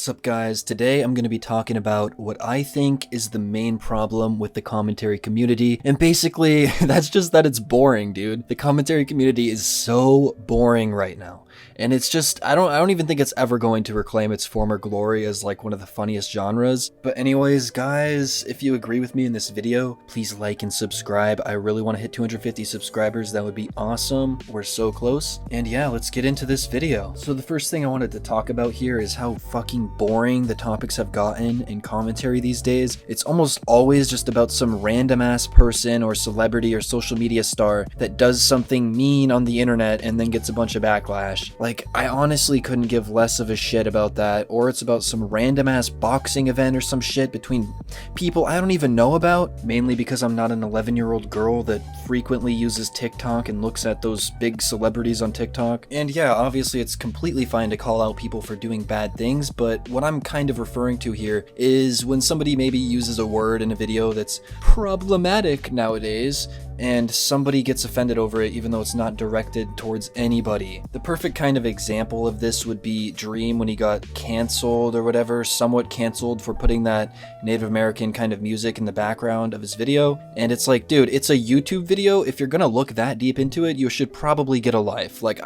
What's up guys? Today I'm going to be talking about what I think is the main problem with the commentary community, and basically that's just that it's boring, dude. The commentary community is so boring right now. And it's just, I don't even think it's ever going to reclaim its former glory as like one of the funniest genres. But anyways, guys, if you agree with me in this video, please like and subscribe. I really want to hit 250 subscribers. That would be awesome. We're so close. And yeah, let's get into this video. So the first thing I wanted to talk about here is how fucking boring the topics have gotten in commentary these days. It's almost always just about some random ass person or celebrity or social media star that does something mean on the internet and then gets a bunch of backlash. Like, I honestly couldn't give less of a shit about that, or it's about some random ass boxing event or some shit between people I don't even know about, mainly because I'm not an 11-year-old girl that frequently uses TikTok and looks at those big celebrities on TikTok. And yeah, obviously it's completely fine to call out people for doing bad things, but what I'm kind of referring to here is when somebody maybe uses a word in a video that's problematic nowadays, and somebody gets offended over it even though it's not directed towards anybody. The perfect kind of example of this would be Dream when he got canceled or whatever, somewhat canceled for putting that Native American kind of music in the background of his video. And it's like, dude, it's a YouTube video. If you're gonna look that deep into it, you should probably get a life. Like,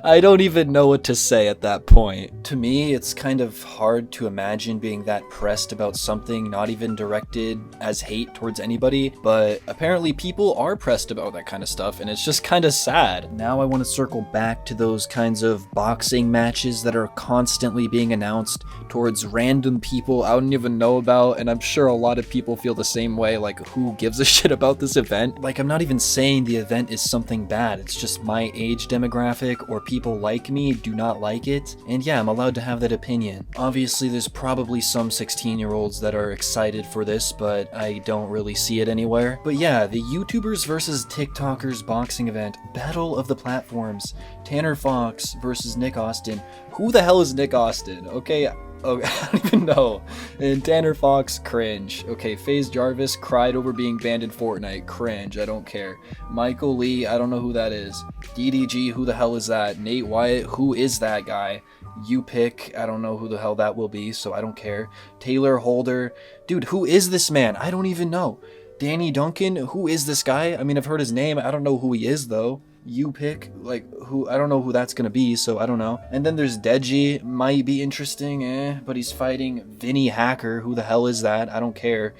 I don't even know what to say at that point. To me, it's kind of hard to imagine being that pressed about something not even directed as hate towards anybody, but apparently people are pressed about that kind of stuff, and it's just kind of sad. Now I want to circle back to those kinds of boxing matches that are constantly being announced towards random people I don't even know about, and I'm sure a lot of people feel the same way, like, who gives a shit about this event? Like, I'm not even saying the event is something bad, it's just my age demographic or people like me do not like it, and yeah, I'm allowed to have that opinion. Obviously there's probably some 16-year-olds that are excited for this, but I don't really see it anywhere. But yeah, the YouTubers versus TikTokers boxing event, battle of the platforms, Tanner Fox versus Nick Austin. Who the hell is Nick Austin? Okay, oh, I don't even know. And Tanner Fox, cringe. Okay, FaZe Jarvis cried over being banned in Fortnite, cringe, I don't care. Michael Lee, I don't know who that is. DDG, who the hell is that? Nate Wyatt, who is that guy? You pick, I don't know who the hell that will be, so I don't care. Taylor Holder, dude, who is this man? I don't even know. Danny Duncan, who is this guy? I mean, I've heard his name, I don't know who he is though. You pick, like, who, I don't know who that's gonna be, so I don't know. And then there's Deji, might be interesting, but he's fighting Vinny Hacker, who the hell is that? I don't care.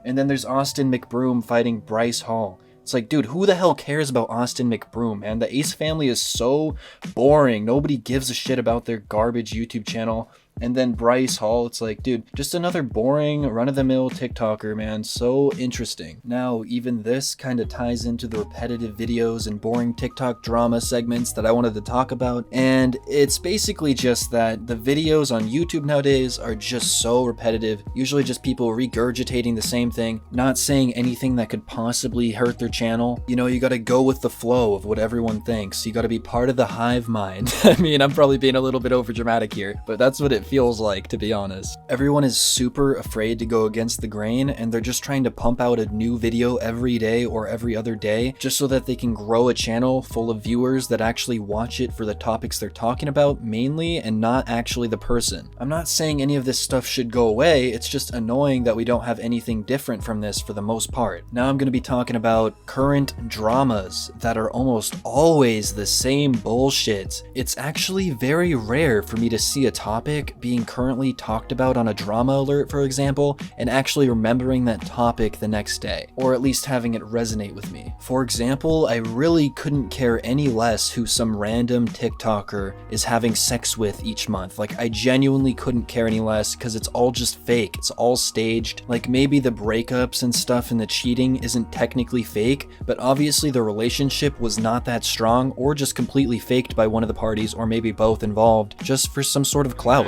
And then there's Austin McBroom fighting Bryce Hall. It's like, dude, who the hell cares about Austin McBroom, man? The Ace family is so boring. Nobody gives a shit about their garbage YouTube channel. And then Bryce Hall, it's like, dude, just another boring, run-of-the-mill TikToker, man. So interesting. Now, even this kind of ties into the repetitive videos and boring TikTok drama segments that I wanted to talk about. And it's basically just that the videos on YouTube nowadays are just so repetitive. Usually just people regurgitating the same thing, not saying anything that could possibly hurt their channel. You know, you gotta go with the flow of what everyone thinks. You gotta be part of the hive mind. I mean, I'm probably being a little bit overdramatic here, but that's what it feels like, to be honest. Everyone is super afraid to go against the grain, and they're just trying to pump out a new video every day or every other day just so that they can grow a channel full of viewers that actually watch it for the topics they're talking about mainly, and not actually the person. I'm not saying any of this stuff should go away, it's just annoying that we don't have anything different from this for the most part. Now I'm going to be talking about current dramas that are almost always the same bullshit. It's actually very rare for me to see a topic being currently talked about on a drama alert, for example, and actually remembering that topic the next day, or at least having it resonate with me. For example, I really couldn't care any less who some random TikToker is having sex with each month. Like, I genuinely couldn't care any less because it's all just fake. It's all staged. Like, maybe the breakups and stuff and the cheating isn't technically fake, but obviously the relationship was not that strong, or just completely faked by one of the parties, or maybe both involved, just for some sort of clout.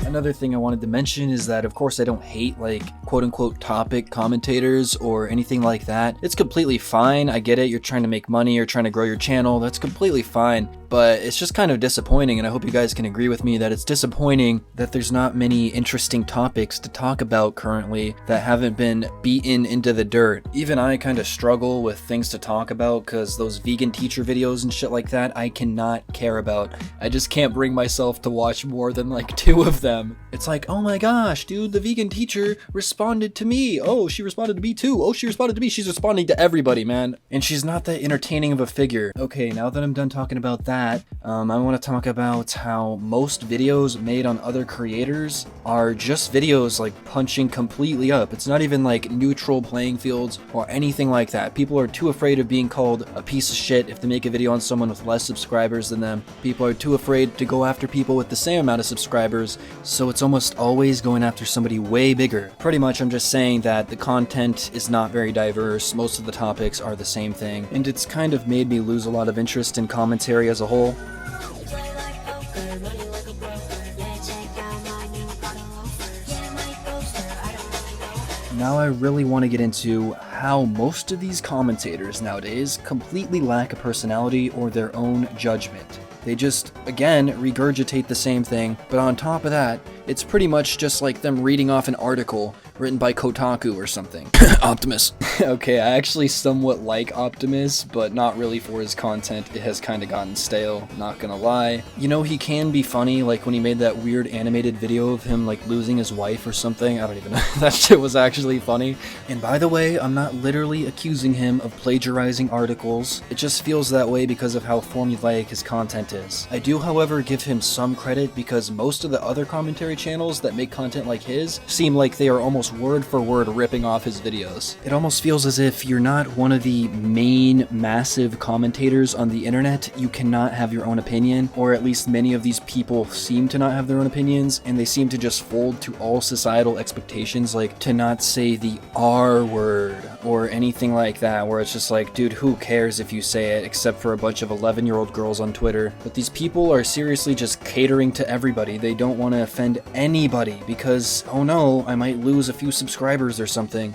Another thing I wanted to mention is that, of course, I don't hate, like, quote-unquote topic commentators or anything like that. It's completely fine. I get it. You're trying to make money. You're trying to grow your channel. That's completely fine. but it's just kind of disappointing, and I hope you guys can agree with me that it's disappointing that there's not many interesting topics to talk about currently that haven't been beaten into the dirt. Even I kind of struggle with things to talk about because those vegan teacher videos and shit like that, I cannot care about. I just can't bring myself to watch more than like 2 of them. It's like, oh my gosh, dude, the vegan teacher responded to me. Oh, she responded to me too. Oh, she responded to me. She's responding to everybody, man. And she's not that entertaining of a figure. Okay, now that I'm done talking about that, I want to talk about how most videos made on other creators are just videos like punching completely up. It's not even like neutral playing fields or anything like that. People are too afraid of being called a piece of shit if they make a video on someone with less subscribers than them. People are too afraid to go after people with the same amount of subscribers, so it's almost always going after somebody way bigger. Pretty much I'm just saying that the content is not very diverse, most of the topics are the same thing, and it's kind of made me lose a lot of interest in commentary as a whole. Now I really want to get into how most of these commentators nowadays completely lack a personality or their own judgment. They just, again, regurgitate the same thing, but on top of that, it's pretty much just like them reading off an article written by Kotaku or something. Optimus. Okay, I actually somewhat like Optimus, but not really for his content. It has kind of gotten stale, not gonna lie. You know, he can be funny, like when he made that weird animated video of him like losing his wife or something. I don't even know. That shit was actually funny. And by the way, I'm not literally accusing him of plagiarizing articles. It just feels that way because of how formulaic his content is. I do, however, give him some credit because most of the other commentary channels that make content like his seem like they are almost word for word ripping off his videos. It almost feels as if you're not one of the main massive commentators on the internet, you cannot have your own opinion, or at least many of these people seem to not have their own opinions, and they seem to just fold to all societal expectations, like to not say the R word or anything like that, where it's just like, dude, who cares if you say it except for a bunch of 11-year-old girls on Twitter. But these people are seriously just catering to everybody. They don't want to offend anybody because, oh no, I might lose a few subscribers or something.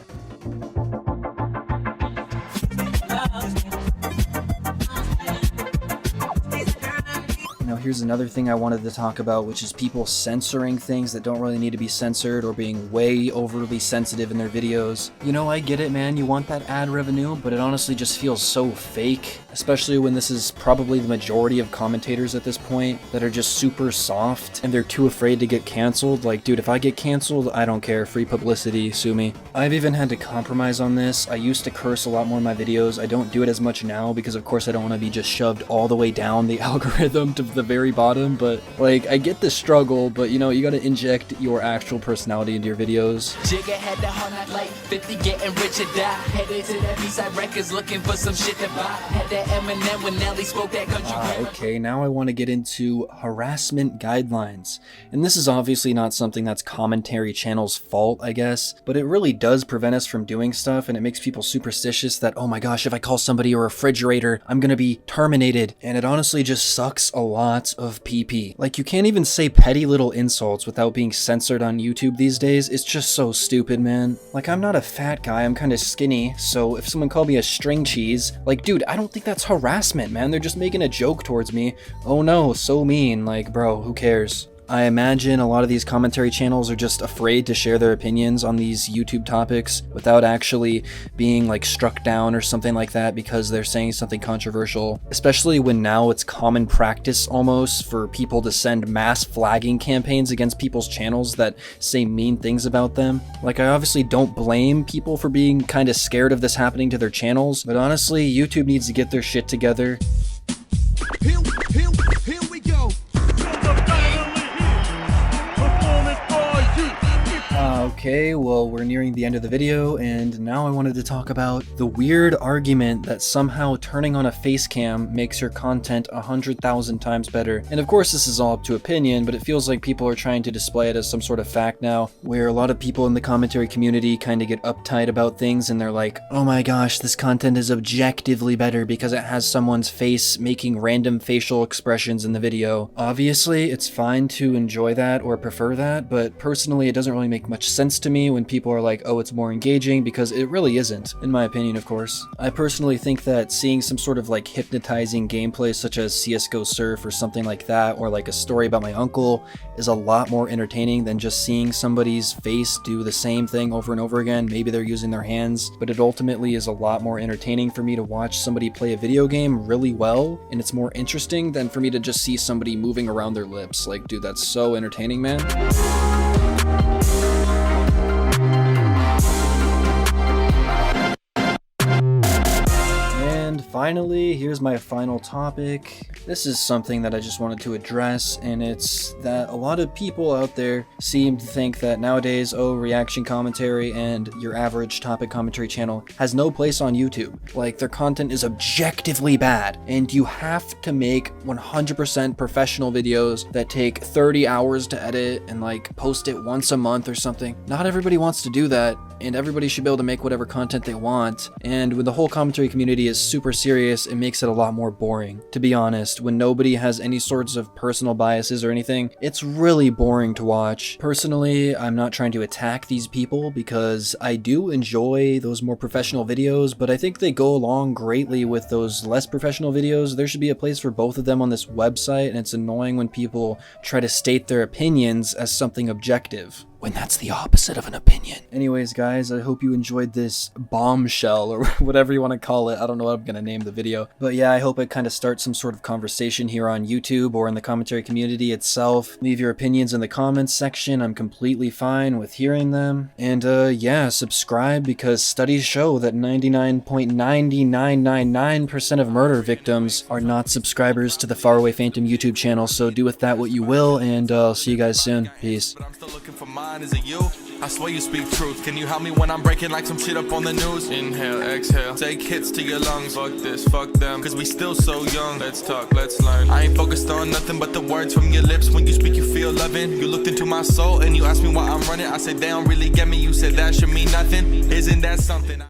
Now here's another thing I wanted to talk about, which is people censoring things that don't really need to be censored or being way overly sensitive in their videos. You know, I get it, man, you want that ad revenue, but it honestly just feels so fake, especially when this is probably the majority of commentators at this point that are just super soft and they're too afraid to get canceled. Like, dude, if I get canceled, I don't care. Free publicity, sue me. I've even had to compromise on this. I used to curse a lot more in my videos. I don't do it as much now because of course I don't want to be just shoved all the way down the algorithm to the very bottom, but like, I get the struggle, but you know, you gotta inject your actual personality into your videos. Jigga had the whole night like 50 getting rich or die. Headed to that B-side records looking for some shit to buy. Had that Eminem when Nelly spoke that country. Okay, now I want to get into harassment guidelines. And this is obviously not something that's commentary channel's fault, I guess, but it really does prevent us from doing stuff, and it makes people superstitious that, oh my gosh, if I call somebody a refrigerator, I'm gonna be terminated. And it honestly just sucks a lot of PP. Like, you can't even say petty little insults without being censored on YouTube these days. It's just so stupid, man. Like, I'm not a fat guy, I'm kind of skinny, so if someone called me a string cheese, like, dude, I don't think that's harassment, man. They're just making a joke towards me. Oh no, so mean. Like, bro, who cares? I imagine a lot of these commentary channels are just afraid to share their opinions on these YouTube topics without actually being like struck down or something like that because they're saying something controversial, especially when now it's common practice almost for people to send mass flagging campaigns against people's channels that say mean things about them. Like, I obviously don't blame people for being kind of scared of this happening to their channels, but honestly, YouTube needs to get their shit together. Here we go. Okay, well, we're nearing the end of the video, and now I wanted to talk about the weird argument that somehow turning on a face cam makes your content 100,000 times better. And of course, this is all up to opinion, but it feels like people are trying to display it as some sort of fact now, where a lot of people in the commentary community kind of get uptight about things, and they're like, oh my gosh, this content is objectively better because it has someone's face making random facial expressions in the video. Obviously, it's fine to enjoy that or prefer that, but personally, it doesn't really make much sense sense to me when people are like, oh, it's more engaging, because it really isn't, in my opinion, of course. I personally think that seeing some sort of like hypnotizing gameplay such as CSGO Surf or something like that, or like a story about my uncle, is a lot more entertaining than just seeing somebody's face do the same thing over and over again. Maybe they're using their hands, but it ultimately is a lot more entertaining for me to watch somebody play a video game really well, and it's more interesting than for me to just see somebody moving around their lips. Like, dude, that's so entertaining, man. Finally, here's my final topic. This is something that I just wanted to address, and it's that a lot of people out there seem to think that nowadays, oh, reaction commentary and your average topic commentary channel has no place on YouTube. Like, their content is objectively bad, and you have to make 100% professional videos that take 30 hours to edit and like post it once a month or something. Not everybody wants to do that, and everybody should be able to make whatever content they want. And when the whole commentary community is super serious, it makes it a lot more boring. To be honest, when nobody has any sorts of personal biases or anything, it's really boring to watch. Personally, I'm not trying to attack these people because I do enjoy those more professional videos, but I think they go along greatly with those less professional videos. There should be a place for both of them on this website, and it's annoying when people try to state their opinions as something objective, when that's the opposite of an opinion. Anyways, guys, I hope you enjoyed this bombshell, or whatever you want to call it. I don't know what I'm gonna name the video. But yeah, I hope it kind of starts some sort of conversation here on YouTube or in the commentary community itself. Leave your opinions in the comments section. I'm completely fine with hearing them. And yeah, subscribe, because studies show that 99.9999% of murder victims are not subscribers to the Faraway Phantom YouTube channel. So do with that what you will, and I'll see you guys soon. Peace. Is it you? I swear you speak truth. Can you help me when I'm breaking like some shit up on the news? Inhale, exhale, take hits to your lungs. Fuck this, fuck them, cause we still so young. Let's talk, let's learn. I ain't focused on nothing but the words from your lips. When you speak you feel loving. You looked into my soul and you asked me why I'm running. I said they don't really get me. You said that should mean nothing. Isn't that something?